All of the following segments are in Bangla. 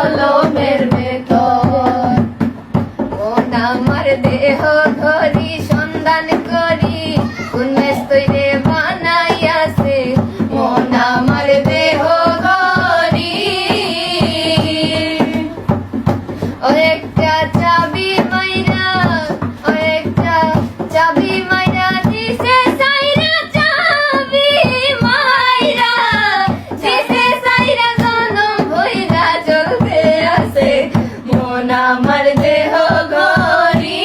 কলমের ভেতর। মন আমার দেহ ঘড়ি সন্ধান করি, কোন তৈরে বানাইয়াছে মন আমার দেহ ঘড়ি। ও একটা চাবি মাইরা, ও একটা চাবি মাইরা দিছে সাইরা, চাবি মাইরা দিছে সাইরা, জনম ভইরা চলতে আছে মন আমার দেহ ঘড়ি।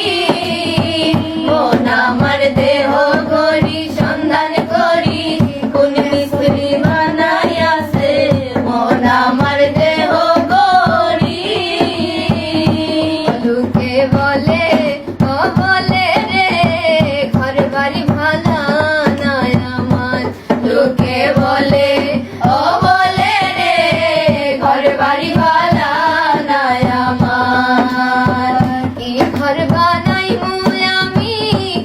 মন আমার দেহ ঘড়ি সন্ধান করি, কোন মিস্ত্রি বানাইয়াছে মন আমার দেহ ঘড়ি। লোকে বলে ও বলে রে ঘর বাড়ি ভালো নয় আমার, লোকে বলে ও বলে রে ঘর বাড়ি ভালো নয় আমার। কি ঘর বানাই মুই আমি,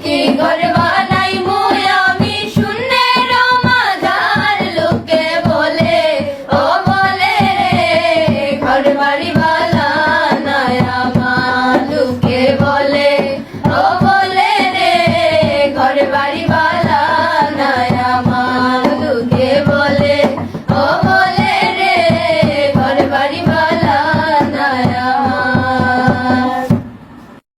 কি ঘর বানাই মুই আমি, শূন্যের মাঝার লোকে বলে ও বলে রে ঘর বাড়ি